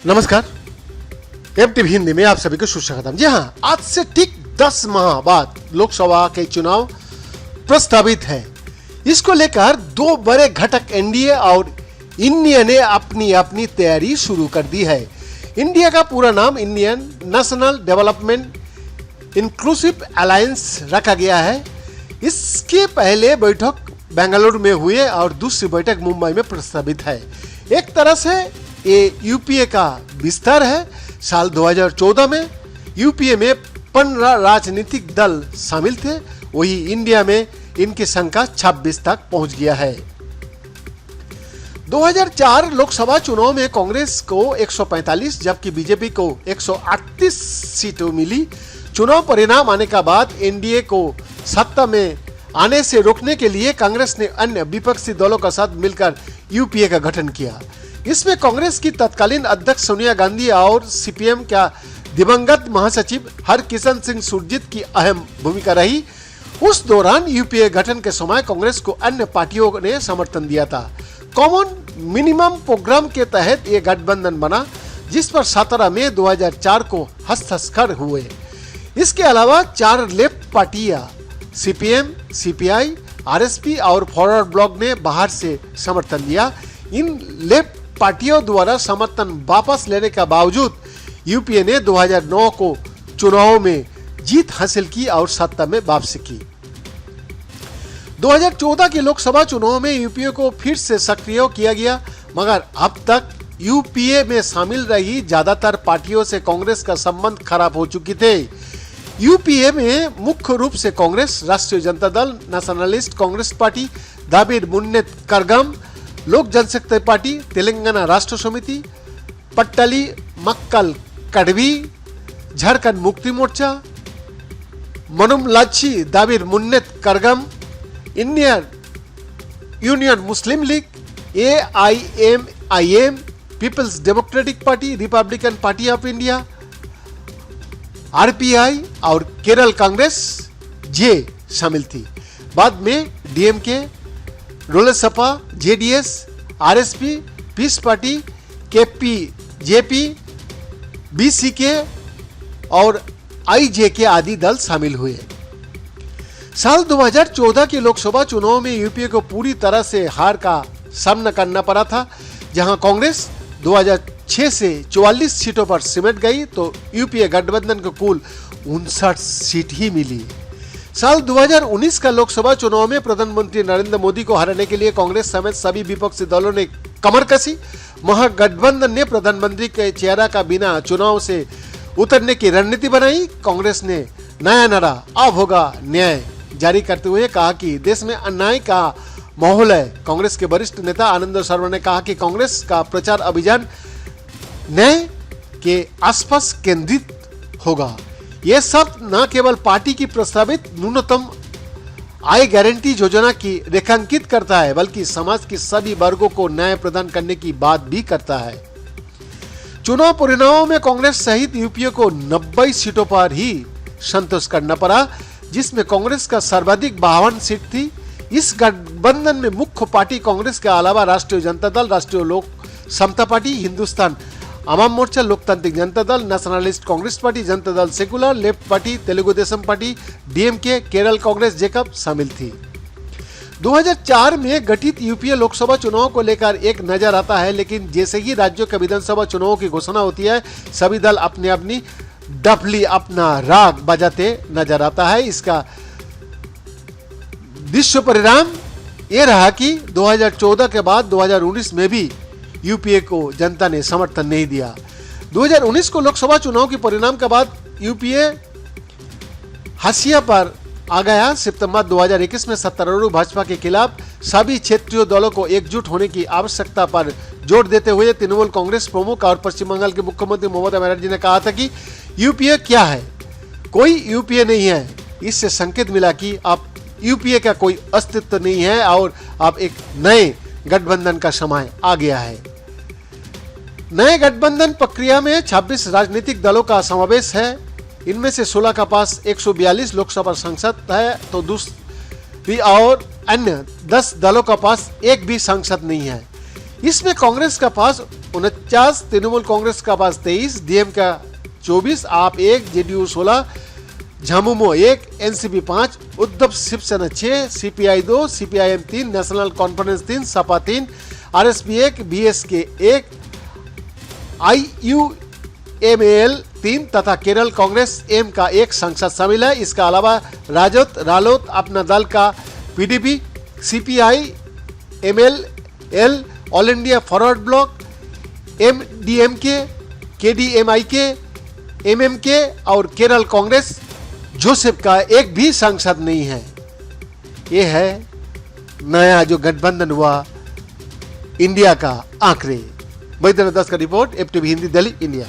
नमस्कार, एफटीवी हिंदी में आप सभी को सुस्वागतम। जी हाँ, आज से ठीक 10 माह बाद लोकसभा के चुनाव प्रस्तावित है। इसको लेकर दो बड़े घटक एनडीए और इंडिया ने अपनी अपनी तैयारी शुरू कर दी है। इंडिया का पूरा नाम Indian national development inclusive alliance रखा गया है। इसके पहले बैठक बेंगलुरु में हुए और दूसरी बैठक मुंबई में प्रस्तावित है। एक तरह से ये यूपीए का विस्तार है। साल 2014 में यूपीए में 15 राजनीतिक दल शामिल थे, वही इंडिया में इनकी संख्या 26 तक पहुंच गया है। 2004 लोकसभा चुनाव में कांग्रेस को 145 जबकि बीजेपी को 138 सीटें मिली। चुनाव परिणाम आने के बाद एनडीए को सत्ता में आने से रोकने के लिए कांग्रेस ने अन्य विपक्षी दलों के साथ मिलकर यूपीए का गठन किया। इसमें कांग्रेस की तत्कालीन अध्यक्ष सोनिया गांधी और सीपीएम का दिवंगत महासचिव हरकिशन सिंह सुरजीत की अहम भूमिका रही। उस दौरान यूपीए गठन के समय कांग्रेस को अन्य पार्टियों ने समर्थन दिया था। कॉमन मिनिमम प्रोग्राम के तहत ये गठबंधन बना, जिस पर 17 मई 2004 को हस्ताक्षर हुए। इसके अलावा 4 लेफ्ट पार्टियां सीपीएम, सीपीआई, आरएसपी और फॉरवर्ड ब्लॉक ने बाहर से समर्थन दिया। इन लेफ्ट पार्टियों द्वारा समर्थन वापस लेने के बावजूद यूपीए ने 2009 को चुनाव में जीत हासिल की और सत्ता में वापसी की। 2014 के लोकसभा चुनाव में यूपीए को फिर से सक्रिय किया गया, मगर अब तक यूपीए में शामिल रही ज्यादातर पार्टियों से कांग्रेस का संबंध खराब हो चुके थे। यूपीए में मुख्य रूप से कांग्रेस, राष्ट्रीय जनता दल, नेशनलिस्ट कांग्रेस पार्टी, दाबिर मुन्नेत करगम, लोक जनशक्ति पार्टी, तेलंगाना राष्ट्र समिति, पट्टली मक्कल कड़वी, झारखंड मुक्ति मोर्चा, मनुमलाची दाबिर Munnetra Kazhagam, Indian Union Muslim League, AIMIM, People's Democratic Party, Republican Party of India, RPI और केरल कांग्रेस जे शामिल थी। बाद में DMK, Rolaspa, JDS, RSP, Peace Party, KP, JP, BCK और आईजेके आदि दल शामिल हुए। साल 2014 के लोकसभा चुनाव में यूपीए को पूरी तरह से हार का सामना करना पड़ा था। जहां कांग्रेस 2006 से 44 सीटों पर सिमट गई तो यूपीए गठबंधन को कुल 59 सीट ही मिली। साल 2019 का लोकसभा चुनाव में प्रधानमंत्री नरेंद्र मोदी को हराने के लिए कांग्रेस समेत सभी विपक्षी दलों ने कमर कसी। महागठबंधन ने प्रधानमंत्री के चेहरा का बिना चुनाव से उतरने की रणनीति बनाई। कांग्रेस ने नया नारा अब होगा न्याय जारी करते हुए कहा कि देश में अन्याय का माहौल है। कांग्रेस के वरिष्ठ नेता आनंद शर्मा ने कहा कि कांग्रेस का प्रचार अभियान न्याय के आसपास केंद्रित होगा। यह सब न केवल पार्टी की प्रस्तावित न्यूनतम आय गारंटी योजना की रेखांकित करता है, बल्कि समाज के सभी वर्गों को न्याय प्रदान करने की बात भी करता है। चुनाव परिणामों में कांग्रेस सहित यूपीए को 90 सीटों पर ही संतोष करना पड़ा, जिसमें कांग्रेस का सर्वाधिक 52 सीट थी। इस गठबंधन में मुख्य पार्टी कांग्रेस के अलावा राष्ट्रीय जनता दल, राष्ट्रीय लोक समता party, Hindustan Awam Morcha, Loktantrik Janata Dal, nationalist Congress party, Janata Dal secular, left party, Telugu Desam party, DMK, Kerala Congress Jacob शामिल थी। 2004 में गठित यूपीए लोकसभा चुनाव को लेकर एक नजर आता है, लेकिन जैसे ही राज्यों के विधानसभा चुनाव की घोषणा होती है, सभी दल अपने अपनी डफली अपना राग बजाते नजर आता है। इसका विश्व परिणाम ये रहा कि 2014 के बाद 2019 में भी यूपीए को जनता ने समर्थन नहीं दिया। 2019 को लोकसभा चुनाव के परिणाम के बाद यूपीए हाशिया पर आ गया। सितंबर 2021 में सत्तारूढ़ भाजपा के खिलाफ सभी क्षेत्रीय दलों को एकजुट होने की आवश्यकता पर जोर देते हुए तृणमूल कांग्रेस प्रमुख और पश्चिम बंगाल के मुख्यमंत्री ममता बनर्जी ने कहा था कि यूपीए क्या है, कोई यूपीए नहीं है। इससे संकेत मिला कि अब यूपीए का कोई अस्तित्व नहीं है और अब एक नए गठबंधन का समय आ गया है। नए गठबंधन प्रक्रिया में 26 राजनीतिक दलों का समावेश है। इनमें से 16 का पास 142 लोकसभा सांसद है तो दूसरी और अन्य 10 दलों का पास एक भी सांसद नहीं है। इसमें कांग्रेस का पास 49, तृणमूल कांग्रेस का पास 23, डीएम का 24, AAP 1, JDU 16, Jhamumo 1, NCP 5, Uddhav Shiv Sena 6, CPI 2, CPIM 3, National Conference 3, Sapa 3, RSP 1, BSK 1, IUML 3 तथा केरल कांग्रेस एम का 1 सांसद शामिल है। इसका अलावा राजद, रालोद, अपना दल का PDP, CPI, MLL, All India Forward Bloc, MDMK, KDMIK, MMK और केरल कांग्रेस जोसेफ का एक भी सांसद नहीं है। ये है नया जो गठबंधन हुआ इंडिया का आंकड़े। वैद्यनाथ दास का report, FTV Hindi, Delhi, India.